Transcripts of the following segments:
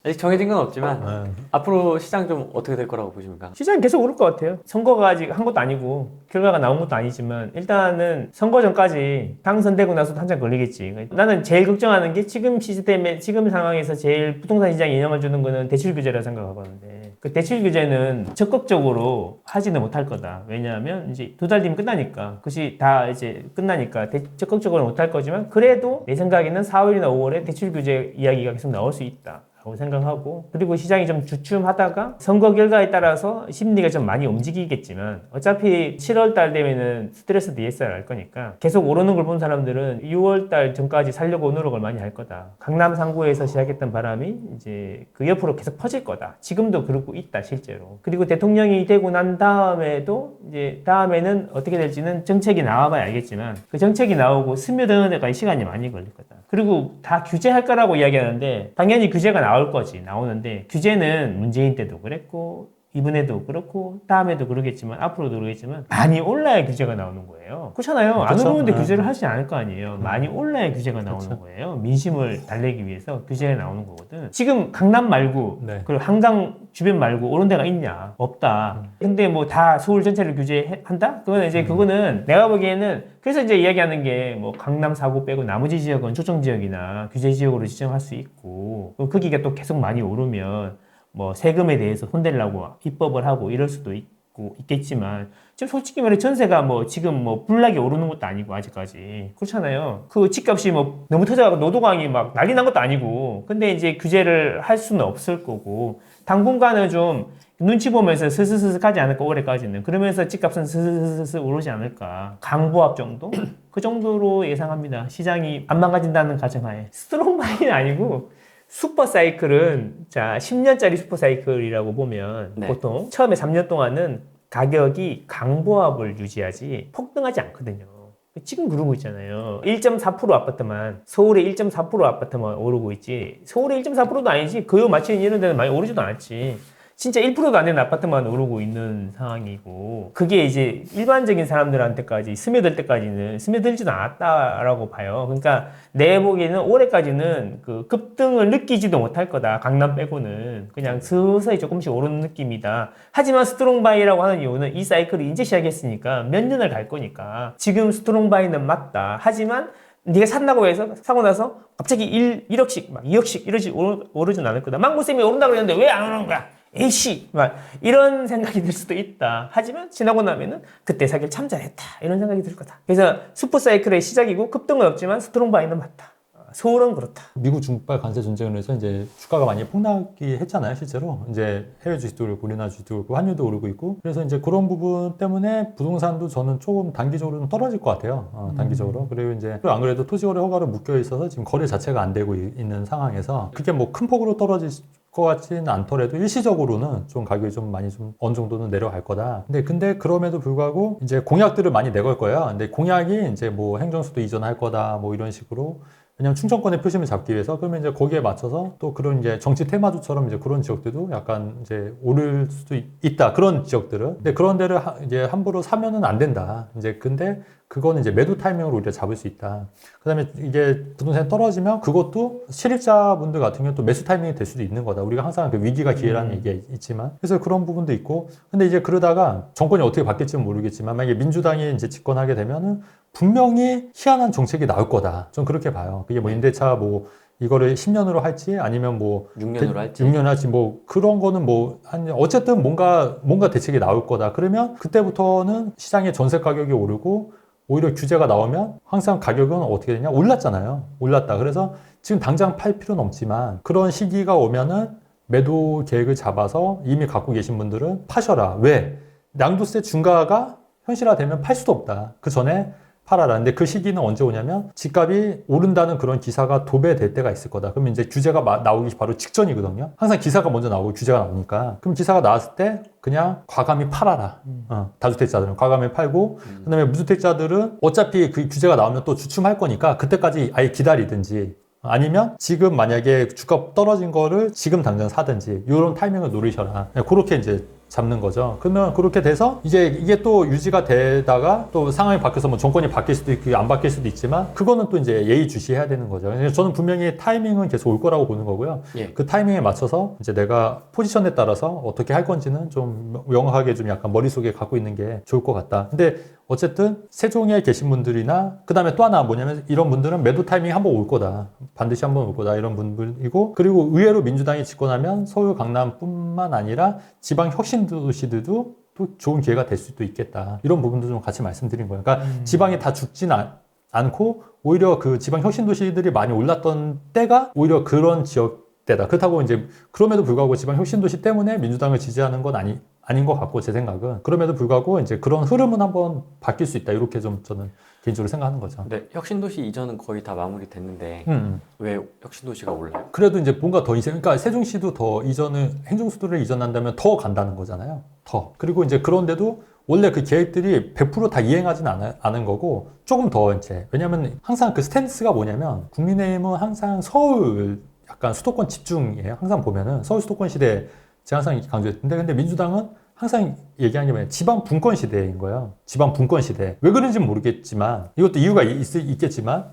아직 정해진 건 없지만 앞으로 시장 좀 어떻게 될 거라고 보십니까? 시장이 계속 오를 것 같아요. 선거가 아직 한 것도 아니고 결과가 나온 것도 아니지만 일단은 선거 전까지 당선되고 나서도 한참 걸리겠지. 나는 제일 걱정하는 게 지금 시스템에 지금 상황에서 제일 부동산 시장에 영향을 주는 거는 대출 규제라 생각하거든요. 그 대출 규제는 적극적으로 하지는 못할 거다. 왜냐하면 이제 2달 뒤면 끝나니까 그것이 다 이제 끝나니까 적극적으로 못할 거지만 그래도 내 생각에는 4월이나 5월에 대출 규제 이야기가 계속 나올 수 있다. 라고 생각하고 그리고 시장이 좀 주춤하다가 선거 결과에 따라서 심리가 좀 많이 움직이겠지만 어차피 7월 달 되면은 스트레스 DSR 할 거니까 계속 오르는 걸 본 사람들은 6월 달 전까지 살려고 노력을 많이 할 거다. 강남 상구에서 시작했던 바람이 이제 그 옆으로 계속 퍼질 거다. 지금도 그러고 있다 실제로. 그리고 대통령이 되고 난 다음에도 이제 다음에는 어떻게 될지는 정책이 나와봐야 알겠지만 그 정책이 나오고 스며드는 데까지 시간이 많이 걸릴 거다. 그리고 다 규제할 거라고 이야기하는데 당연히 규제가 나올 거지. 나오는데 규제는 문재인 때도 그랬고 이번에도 그렇고 다음에도 그러겠지만 앞으로도 그러겠지만 많이 올라야 규제가 나오는 거예요. 그렇잖아요. 안 그렇죠. 오르는데 규제를 하지 않을 거 아니에요. 많이 올라야 규제가 나오는 거예요. 민심을 달래기 위해서 규제가 나오는 거거든. 지금 강남 말고 네. 그리고 한강 주변 말고 오른 데가 있냐? 없다. 근데 뭐 다 서울 전체를 규제한다? 그거는 이제 그거는 내가 보기에는 그래서 이제 이야기하는 게 뭐 강남 4구 빼고 나머지 지역은 초청 지역이나 규제 지역으로 지정할 수 있고 거기가 또 계속 많이 오르면 뭐 세금에 대해서 손대려고 입법을 하고 이럴 수도 있겠지만 지금 솔직히 말해 전세가 뭐 지금 뭐 불나게 오르는 것도 아니고 아직까지 그렇잖아요. 그 집값이 뭐 너무 터져가고 노도강이 막 난리 난 것도 아니고 근데 이제 규제를 할 수는 없을 거고 당분간은 좀 눈치 보면서 스스스스 가지 않을까 올해까지는 그러면서 집값은 스스스스 오르지 않을까 강보합 정도? 그 정도로 예상합니다. 시장이 안 망가진다는 가정하에 스트롱 바이는 아니고 슈퍼 사이클은 자 10년짜리 슈퍼 사이클이라고 보면 네. 보통 처음에 3년 동안은 가격이 강보합을 유지하지 폭등하지 않거든요. 지금 그러고 있잖아요. 1.4% 아파트만 서울의 1.4% 아파트만 오르고 있지 서울의 1.4%도 아니지 그요 맞추는 이런 데는 많이 오르지도 않았지. 진짜 1%도 안 되는 아파트만 오르고 있는 상황이고 그게 이제 일반적인 사람들한테까지 스며들 때까지는 스며들지도 않았다라고 봐요. 그러니까 내 보기에는 올해까지는 그 급등을 느끼지도 못할 거다. 강남 빼고는 그냥 서서히 조금씩 오르는 느낌이다. 하지만 스트롱바이라고 하는 이유는 이 사이클이 이제 시작했으니까 몇 년을 갈 거니까 지금 스트롱바이는 맞다. 하지만 네가 산다고 해서 사고 나서 갑자기 1억씩 막 2억씩 이러지 오르진 않을 거다. 망고쌤이 오른다고 그랬는데 왜 안 오르는 거야? 에이씨! 막 이런 생각이 들 수도 있다. 하지만 지나고 나면은 그때 사길 참 잘했다. 이런 생각이 들 거다. 그래서 슈퍼사이클의 시작이고 급등은 없지만 스트롱바이는 맞다. 서울은 그렇다. 미국 중국발 관세 전쟁으로 해서 이제 주가가 많이 폭락이 했잖아요, 실제로. 이제 해외 주식도 오르고, 우리나라 주식도 오르고, 환율도 오르고 있고. 그래서 이제 그런 부분 때문에 부동산도 저는 조금 단기적으로는 떨어질 것 같아요. 단기적으로. 그리고 이제 안 그래도 토지거래 허가로 묶여 있어서 지금 거래 자체가 안 되고 있는 상황에서 그게 뭐 큰 폭으로 떨어질 것 같지는 않더라도 일시적으로는 좀 가격이 좀 많이 좀 어느 정도는 내려갈 거다. 근데 그럼에도 불구하고 이제 공약들을 많이 내걸 거예요. 근데 공약이 이제 뭐 행정수도 이전할 거다, 뭐 이런 식으로. 왜냐면 충청권의 표심을 잡기 위해서 그러면 이제 거기에 맞춰서 또 그런 이제 정치 테마주처럼 이제 그런 지역들도 약간 이제 오를 수도 있다. 그런 지역들은. 근데 그런 데를 이제 함부로 사면은 안 된다. 이제 근데 그거는 이제 매도 타이밍으로 우리가 잡을 수 있다. 그 다음에 이게 부동산이 떨어지면 그것도 실입자분들 같은 경우는 또 매수 타이밍이 될 수도 있는 거다. 우리가 항상 그 위기가 기회라는 얘기가 있지만. 그래서 그런 부분도 있고. 근데 이제 그러다가 정권이 어떻게 바뀔지는 모르겠지만 만약에 민주당이 이제 집권하게 되면은 분명히 희한한 정책이 나올 거다. 전 그렇게 봐요. 그게 뭐 임대차 뭐 이거를 10년으로 할지 아니면 뭐 6년으로 할지 6년 할지 뭐 그런 거는 뭐 어쨌든 뭔가 대책이 나올 거다. 그러면 그때부터는 시장의 전세 가격이 오르고 오히려 규제가 나오면 항상 가격은 어떻게 되냐? 올랐잖아요. 올랐다. 그래서 지금 당장 팔 필요는 없지만 그런 시기가 오면은 매도 계획을 잡아서 이미 갖고 계신 분들은 파셔라. 왜? 양도세 중과가 현실화되면 팔 수도 없다. 그 전에 팔아라. 근데 그 시기는 언제 오냐면 집값이 오른다는 그런 기사가 도배될 때가 있을 거다. 그러면 이제 규제가 나오기 바로 직전이거든요. 항상 기사가 먼저 나오고 규제가 나오니까. 그럼 기사가 나왔을 때 그냥 과감히 팔아라. 다주택자들은 과감히 팔고 그다음에 무주택자들은 어차피 그 규제가 나오면 또 주춤할 거니까 그때까지 아예 기다리든지 아니면 지금 만약에 주가 떨어진 거를 지금 당장 사든지 이런 타이밍을 노리셔라. 그렇게 이제 잡는 거죠. 그러면 그렇게 돼서 이게 또 유지가 되다가 또 상황이 바뀌어서 뭐 정권이 바뀔 수도 있고 안 바뀔 수도 있지만 그거는 또 이제 예의주시해야 되는 거죠. 저는 분명히 타이밍은 계속 올 거라고 보는 거고요. 예. 그 타이밍에 맞춰서 이제 내가 포지션에 따라서 어떻게 할 건지는 좀 명확하게 좀 약간 머릿속에 갖고 있는 게 좋을 것 같다. 근데 어쨌든 세종에 계신 분들이나 그 다음에 또 하나 뭐냐면 이런 분들은 매도 타이밍이 한번 올 거다. 반드시 한번 올 거다. 이런 분들이고 그리고 의외로 민주당이 집권하면 서울, 강남뿐만 아니라 지방 혁신도시들도 또 좋은 기회가 될 수도 있겠다. 이런 부분도 좀 같이 말씀드린 거예요. 그러니까 지방이 다 죽진 않고 오히려 그 지방 혁신도시들이 많이 올랐던 때가 오히려 그런 지역대다. 그렇다고 이제 그럼에도 불구하고 지방 혁신도시 때문에 민주당을 지지하는 건 아닌 것 같고 제 생각은 그럼에도 불구하고 이제 그런 흐름은 한번 바뀔 수 있다 이렇게 좀 저는 개인적으로 생각하는 거죠. 네, 혁신도시 이전은 거의 다 마무리됐는데 왜 혁신도시가 올라요? 그래도 이제 뭔가 더 그러니까 세종시도 더 이전을 행정수도를 이전한다면 더 간다는 거잖아요. 더 그리고 이제 그런데도 원래 그 계획들이 100% 다 이행하지는 않은 거고 조금 더 이제 왜냐하면 항상 그 스탠스가 뭐냐면 국민의힘은 항상 서울 약간 수도권 집중이에요. 항상 보면은 서울 수도권 시대 제가 항상 강조했는데 근데 민주당은 항상 얘기하는 게 뭐냐면 지방 분권 시대인 거예요. 지방 분권 시대. 왜 그런지는 모르겠지만 이것도 이유가 있겠지만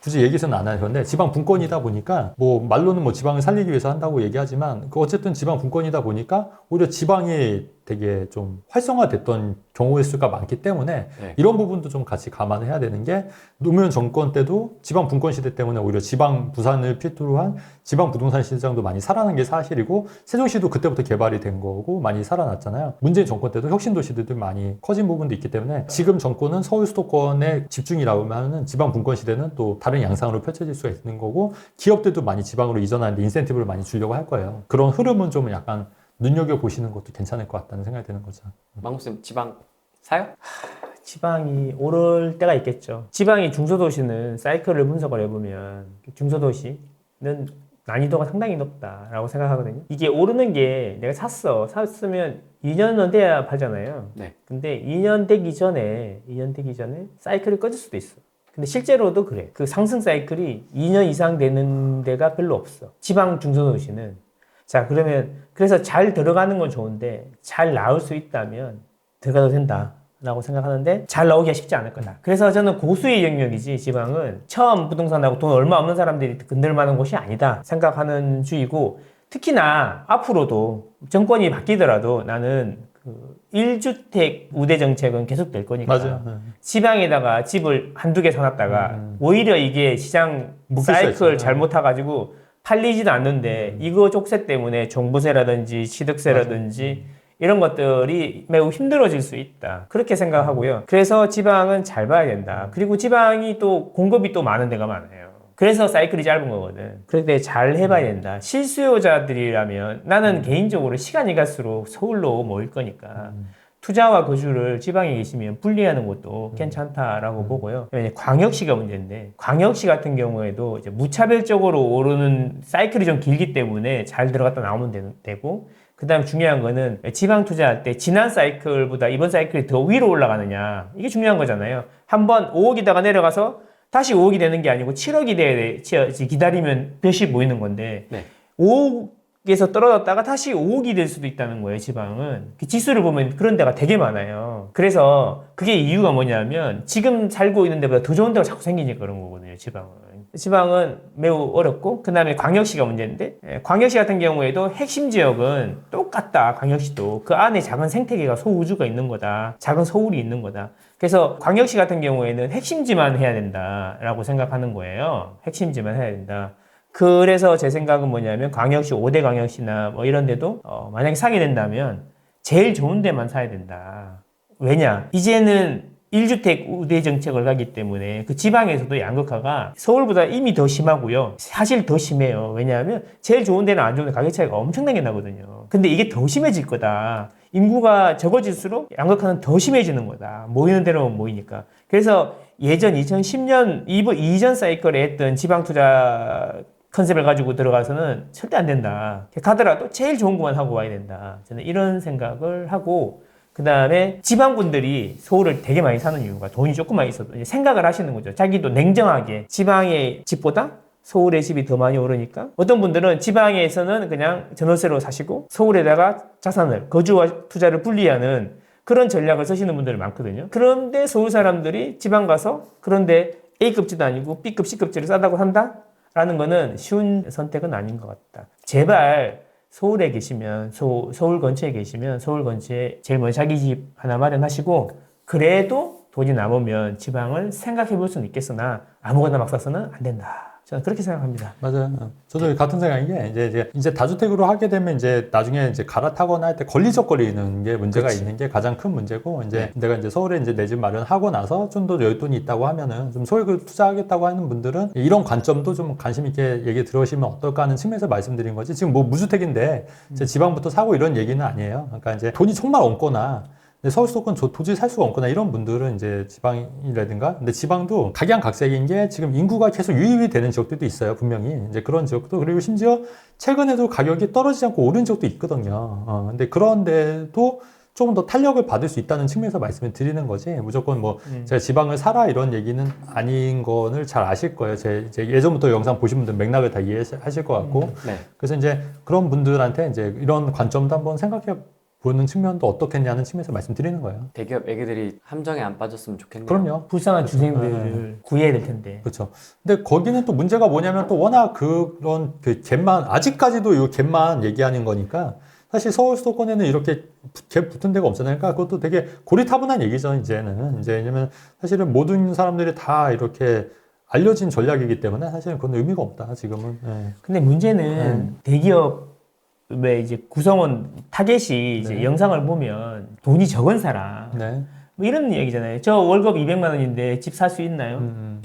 굳이 얘기해서는 안 하는데 지방 분권이다 보니까 뭐 말로는 뭐 지방을 살리기 위해서 한다고 얘기하지만 그 어쨌든 지방 분권이다 보니까 오히려 지방이 되게 좀 활성화됐던 경우의 수가 많기 때문에 네. 이런 부분도 좀 같이 감안해야 되는 게 노무현 정권 때도 지방 분권 시대 때문에 오히려 지방 부산을 필두로 한 지방 부동산 시장도 많이 살아난 게 사실이고 세종시도 그때부터 개발이 된 거고 많이 살아났잖아요. 문재인 정권 때도 혁신도시들도 많이 커진 부분도 있기 때문에 지금 정권은 서울 수도권에 집중이라고 하면 지방 분권 시대는 또 다른 양상으로 펼쳐질 수가 있는 거고 기업들도 많이 지방으로 이전하는데 인센티브를 많이 주려고 할 거예요. 그런 흐름은 좀 약간 눈여겨보시는 것도 괜찮을 것 같다는 생각이 드는 거죠. 망고쌤 지방 사요? 지방이 오를 때가 있겠죠. 지방이 중소도시는 사이클을 분석을 해보면 중소도시는 난이도가 상당히 높다라고 생각하거든요. 이게 오르는 게 내가 샀으면 2년은 돼야 팔잖아요. 네. 근데 2년 되기 전에 사이클이 꺼질 수도 있어. 근데 실제로도 그래. 그 상승 사이클이 2년 이상 되는 데가 별로 없어. 지방 중소도시는. 자, 그러면 그래서 잘 들어가는 건 좋은데 잘 나올 수 있다면 들어가도 된다라고 생각하는데 잘 나오기가 쉽지 않을 거다. 그래서 저는 고수의 영역이지 지방은 처음 부동산하고 돈 얼마 없는 사람들이 건들 만한 곳이 아니다 생각하는 주의고 특히나 앞으로도 정권이 바뀌더라도 나는 그 1주택 우대 정책은 계속될 거니까 맞아요. 지방에다가 집을 한두 개 사놨다가 오히려 이게 시장 사이클 잘못 타가지고 팔리지도 않는데 이거 족쇄 때문에 종부세라든지 취득세라든지 이런 것들이 매우 힘들어질 수 있다. 그렇게 생각하고요. 그래서 지방은 잘 봐야 된다. 그리고 지방이 또 공급이 또 많은 데가 많아요. 그래서 사이클이 짧은 거거든. 그런데 잘 해봐야 된다. 실수요자들이라면 나는 개인적으로 시간이 갈수록 서울로 모일 거니까 투자와 거주를 지방에 계시면 분리하는 것도 괜찮다라고 보고요. 광역시가 문제인데 광역시 같은 경우에도 이제 무차별적으로 오르는 사이클이 좀 길기 때문에 잘 들어갔다 나오면 되고 그 다음에 중요한 거는 지방 투자할 때 지난 사이클보다 이번 사이클이 더 위로 올라가느냐 이게 중요한 거잖아요. 한번 5억이다가 내려가서 다시 5억이 되는 게 아니고 7억이 돼야 기다리면 몇이 모이는 건데 네. 5억에서 떨어졌다가 다시 5억이 될 수도 있다는 거예요. 지방은 그 지수를 보면 그런 데가 되게 많아요. 그래서 그게 이유가 뭐냐면 지금 살고 있는 데보다 더 좋은 데가 자꾸 생기니까 그런 거거든요. 지방은 매우 어렵고 그 다음에 광역시가 문제인데 광역시 같은 경우에도 핵심 지역은 똑같다. 광역시도 그 안에 작은 생태계가 소우주가 있는 거다. 작은 서울이 있는 거다. 그래서 광역시 같은 경우에는 핵심지만 해야 된다라고 생각하는 거예요. 핵심지만 해야 된다. 그래서 제 생각은 뭐냐면 광역시 5대 광역시나 뭐 이런 데도 만약에 사게 된다면 제일 좋은 데만 사야 된다. 왜냐? 이제는 1주택 우대 정책을 가기 때문에 그 지방에서도 양극화가 서울보다 이미 더 심하고요. 사실 더 심해요. 왜냐하면 제일 좋은 데는 안 좋은 데 가격 차이가 엄청나게 나거든요. 근데 이게 더 심해질 거다. 인구가 적어질수록 양극화는 더 심해지는 거다. 모이는 대로 모이니까. 그래서 예전 2010년 이전 사이클에 했던 지방 투자 컨셉을 가지고 들어가서는 절대 안 된다. 가더라도 제일 좋은 것만 하고 와야 된다. 저는 이런 생각을 하고 그 다음에 지방분들이 서울을 되게 많이 사는 이유가 돈이 조금만 있어도 이제 생각을 하시는 거죠. 자기도 냉정하게 지방의 집보다 서울의 집이 더 많이 오르니까 어떤 분들은 지방에서는 그냥 전월세로 사시고 서울에다가 자산을 거주와 투자를 분리하는 그런 전략을 쓰시는 분들이 많거든요. 그런데 서울 사람들이 지방 가서 그런데 A급지도 아니고 B급, C급지를 싸다고 산다? 라는 거는 쉬운 선택은 아닌 것 같다. 제발 서울에 계시면 서울 근처에 계시면 서울 근처에 제일 먼저 자기 집 하나 마련하시고 그래도 돈이 남으면 지방을 생각해 볼 수는 있겠으나 아무거나 막 사서는 안 된다. 저는 그렇게 생각합니다. 맞아요. 저도 같은 생각인 게 이제 다주택으로 하게 되면 이제 나중에 이제 갈아타거나 할 때 걸리적거리는 게 문제가 그치. 있는 게 가장 큰 문제고 이제 내가 이제 서울에 이제 내 집 마련하고 나서 좀 더 여윳돈이 있다고 하면은 좀 소액을 투자하겠다고 하는 분들은 이런 관점도 좀 관심 있게 얘기 들으시면 어떨까 하는 측면에서 말씀드린 거지. 지금 뭐 무주택인데 제 지방부터 사고 이런 얘기는 아니에요. 그러니까 이제 돈이 정말 없거나 서울 수도권 도저히 살 수가 없거나 이런 분들은 이제 지방이라든가 근데 지방도 각양각색인 게 지금 인구가 계속 유입이 되는 지역들도 있어요 분명히 이제 그런 지역도 그리고 심지어 최근에도 가격이 떨어지지 않고 오른 지역도 있거든요. 근데 그런데도 조금 더 탄력을 받을 수 있다는 측면에서 말씀을 드리는 거지 무조건 뭐 제가 지방을 사라 이런 얘기는 아닌 거를 잘 아실 거예요. 제 예전부터 영상 보신 분들 맥락을 다 이해하실 것 같고 네. 그래서 이제 그런 분들한테 이제 이런 관점도 한번 생각해 보는 측면도 어떻겠냐는 측면에서 말씀드리는 거예요. 대기업 애기들이 함정에 안 빠졌으면 좋겠네요. 그럼요. 불쌍한 주생들을 구해야 될 텐데. 그렇죠. 근데 거기는 또 문제가 뭐냐면 또 워낙 그런 그 갭만 아직까지도 이 갭만 얘기하는 거니까 사실 서울 수도권에는 이렇게 갭 붙은 데가 없잖아요. 그러니까 그것도 되게 고리타분한 얘기죠. 이제는 이제 왜냐면 사실은 모든 사람들이 다 이렇게 알려진 전략이기 때문에 사실은 그건 의미가 없다. 지금은. 네. 근데 문제는 대기업 왜 이제 구성원 타겟이 이제 네. 영상을 보면 돈이 적은 사람 네. 뭐 이런 얘기잖아요. 저 월급 200만 원인데 집 살 수 있나요?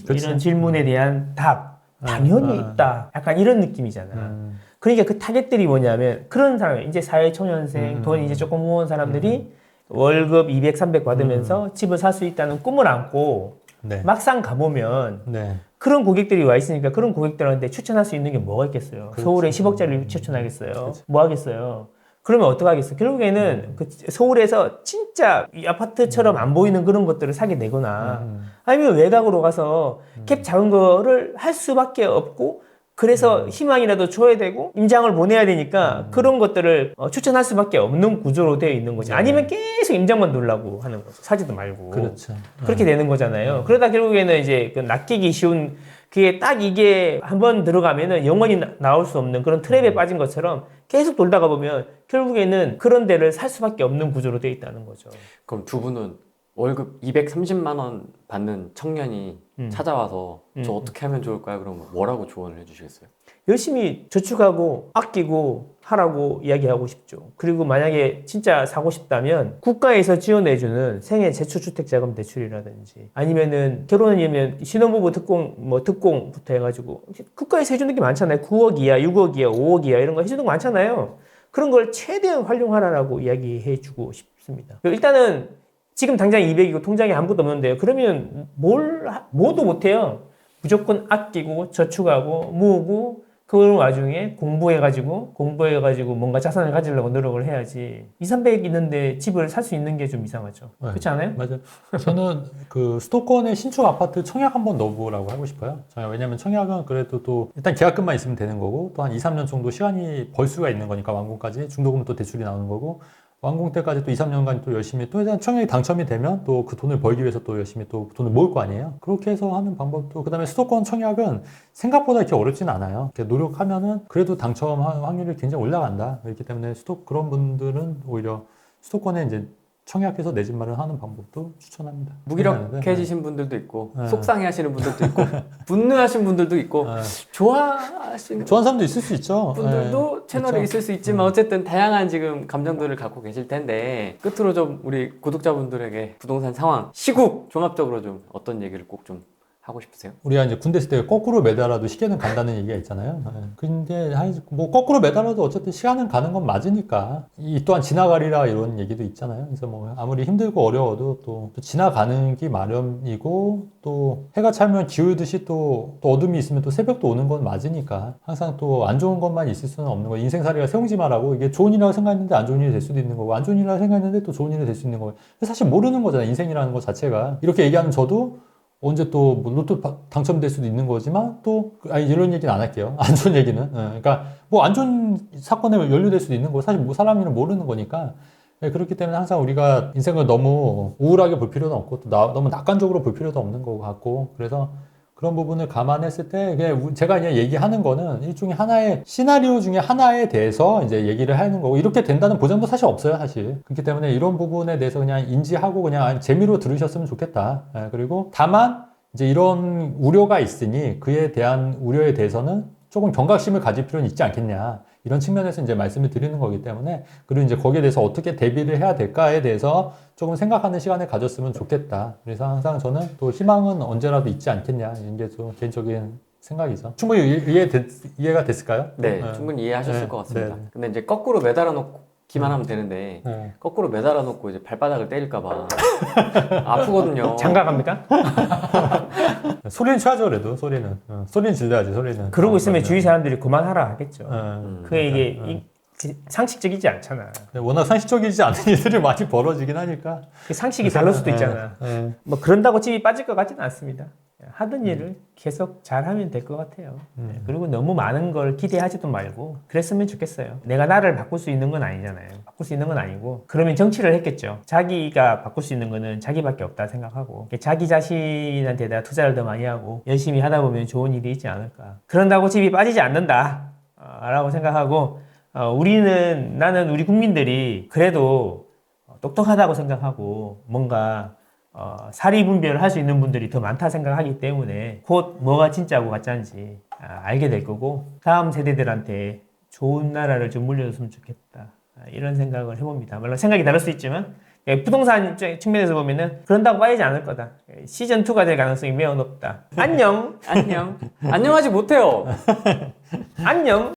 그치. 이런 질문에 대한 답 당연히 있다. 약간 이런 느낌이잖아. 그러니까 그 타겟들이 뭐냐면 그런 사람 이제 사회초년생 돈 이제 조금 모은 사람들이 월급 200, 300 받으면서 집을 살 수 있다는 꿈을 안고 네. 막상 가보면 네. 그런 고객들이 와 있으니까 그런 고객들한테 추천할 수 있는 게 뭐가 있겠어요? 그렇죠. 서울에 10억짜리를 추천하겠어요? 뭐 하겠어요? 그러면 어떡하겠어요? 결국에는 그 서울에서 진짜 이 아파트처럼 안 보이는 그런 것들을 사게 되거나 아니면 외곽으로 가서 캡 작은 거를 할 수밖에 없고 그래서 희망이라도 줘야 되고 임장을 보내야 되니까 그런 것들을 추천할 수밖에 없는 구조로 되어 있는 거지. 아니면 계속 임장만 누르려고 하는 거죠. 사지도 말고. 그렇죠. 그렇게 되는 거잖아요. 그러다 결국에는 이제 그 낚이기 쉬운 그게 딱 이게 한번 들어가면은 영원히 나올 수 없는 그런 트랩에 빠진 것처럼 계속 돌다가 보면 결국에는 그런 데를 살 수밖에 없는 구조로 되어 있다는 거죠. 그럼 두 분은 월급 230만 원 받는 청년이 찾아와서 저 어떻게 하면 좋을까요? 그럼 뭐라고 조언을 해주시겠어요? 열심히 저축하고 아끼고 하라고 이야기하고 싶죠. 그리고 만약에 진짜 사고 싶다면 국가에서 지원해주는 생애 제초주택자금 대출이라든지 아니면은 결혼이면 신혼부부 특공부터 해가지고 국가에서 해주는 게 많잖아요. 9억 이하, 6억 이하, 5억 이하 이런 거 해주는 거 많잖아요. 그런 걸 최대한 활용하라고 이야기해주고 싶습니다. 일단은 지금 당장 200이고 통장에 아무것도 없는데요. 그러면 뭐도 못해요. 무조건 아끼고 저축하고 모으고 그 와중에 공부해가지고 뭔가 자산을 가지려고 노력을 해야지 200, 300 있는데 집을 살 수 있는 게 좀 이상하죠. 네. 그렇지 않아요? 맞아요. 저는 그 수도권의 신축 아파트 청약 한번 넣어보라고 하고 싶어요. 왜냐면 청약은 그래도 또 일단 계약금만 있으면 되는 거고 또 한 2, 3년 정도 시간이 벌 수가 있는 거니까 완공까지 중도금 또 대출이 나오는 거고 완공 때까지 또 2, 3년간 또 열심히 또 일단 청약이 당첨이 되면 또 그 돈을 벌기 위해서 또 열심히 또 돈을 모을 거 아니에요. 그렇게 해서 하는 방법도 그다음에 수도권 청약은 생각보다 이렇게 어렵진 않아요. 이렇게 노력하면은 그래도 당첨 확률이 굉장히 올라간다. 그렇기 때문에 그런 분들은 오히려 수도권에 이제 청약해서 내 집 마련하는 방법도 추천합니다. 무기력해지신 분들도 있고 네. 속상해하시는 분들도 있고 분노하신 분들도 있고 좋아하시는 사람도 있을 수 있죠. 분들도 네. 채널에 그렇죠. 있을 수 있지만 어쨌든 다양한 지금 감정들을 갖고 계실 텐데 끝으로 좀 우리 구독자분들에게 부동산 상황, 시국 종합적으로 좀 어떤 얘기를 꼭 좀 하고 싶으세요? 우리가 이제 군대 있을 때 거꾸로 매달아도 시계는 간다는 얘기가 있잖아요. 근데 뭐 거꾸로 매달아도 어쨌든 시간은 가는 건 맞으니까 이 또한 지나가리라 이런 얘기도 있잖아요. 그래서 뭐 아무리 힘들고 어려워도 또 지나가는 게 마련이고 또 해가 차면 기울듯이 또 어둠이 있으면 또 새벽도 오는 건 맞으니까 항상 또 안 좋은 것만 있을 수는 없는 거예요. 인생살이가 세옹지마라고 이게 좋은 일이라고 생각했는데 안 좋은 일이 될 수도 있는 거고 안 좋은 일이라고 생각했는데 또 좋은 일이 될 수 있는 거예요. 사실 모르는 거잖아요. 인생이라는 것 자체가. 이렇게 얘기하는 저도 언제 또 뭐 로또 당첨될 수도 있는 거지만 또 아니 이런 얘기는 안 할게요. 안 좋은 얘기는. 그러니까 뭐 안 좋은 사건에 연루될 수도 있는 거 사실 뭐 사람 일은 모르는 거니까. 예, 그렇기 때문에 항상 우리가 인생을 너무 우울하게 볼 필요도 없고 또 너무 낙관적으로 볼 필요도 없는 것 같고 그래서 그런 부분을 감안했을 때 그냥 제가 그냥 얘기하는 거는 일종의 하나의 시나리오 중에 하나에 대해서 이제 얘기를 하는 거고 이렇게 된다는 보장도 사실 없어요 사실. 그렇기 때문에 이런 부분에 대해서 그냥 인지하고 그냥 재미로 들으셨으면 좋겠다. 예, 그리고 다만 이제 이런 우려가 있으니 그에 대한 우려에 대해서는 조금 경각심을 가질 필요는 있지 않겠냐. 이런 측면에서 이제 말씀을 드리는 거기 때문에 그리고 이제 거기에 대해서 어떻게 대비를 해야 될까에 대해서 조금 생각하는 시간을 가졌으면 좋겠다. 그래서 항상 저는 또 희망은 언제라도 있지 않겠냐. 이런 게 좀 개인적인 생각이죠. 충분히 이해가 됐을까요? 네, 충분히 이해하셨을 네, 것 같습니다. 네. 근데 이제 거꾸로 매달아 놓기만 하면 되는데 네. 거꾸로 매달아 놓고 이제 발바닥을 때릴까봐 아프거든요. 장가갑니까? 소리는 쳐야죠 그래도 소리는. 소리는 질러야지 소리는. 그러고 있으면 그러면. 주위 사람들이 그만하라 하겠죠. 어. 그게 이게 상식적이지 않잖아. 워낙 상식적이지 않은 일들이 많이 벌어지긴 하니까. 그 상식이 다를 수도 있잖아. 뭐 그런다고 집이 빠질 것 같지는 않습니다. 하던 일을 계속 잘하면 될 것 같아요. 그리고 너무 많은 걸 기대하지도 말고 그랬으면 좋겠어요. 내가 나를 바꿀 수 있는 건 아니잖아요. 바꿀 수 있는 건 아니고 그러면 정치를 했겠죠. 자기가 바꿀 수 있는 거는 자기밖에 없다 생각하고 자기 자신한테다 투자를 더 많이 하고 열심히 하다 보면 좋은 일이 있지 않을까. 그런다고 집이 빠지지 않는다 라고 생각하고 나는 우리 국민들이 그래도 똑똑하다고 생각하고 뭔가 사리분별을 할 수 있는 분들이 더 많다 생각하기 때문에 곧 뭐가 진짜고 가짜인지 알게 될 거고 다음 세대들한테 좋은 나라를 좀 물려줬으면 좋겠다 이런 생각을 해봅니다. 물론 생각이 다를 수 있지만 부동산 측면에서 보면은 그런다고 빠지지 않을 거다. 시즌2가 될 가능성이 매우 높다. 안녕. 안녕. 안녕하지 못해요. 안녕.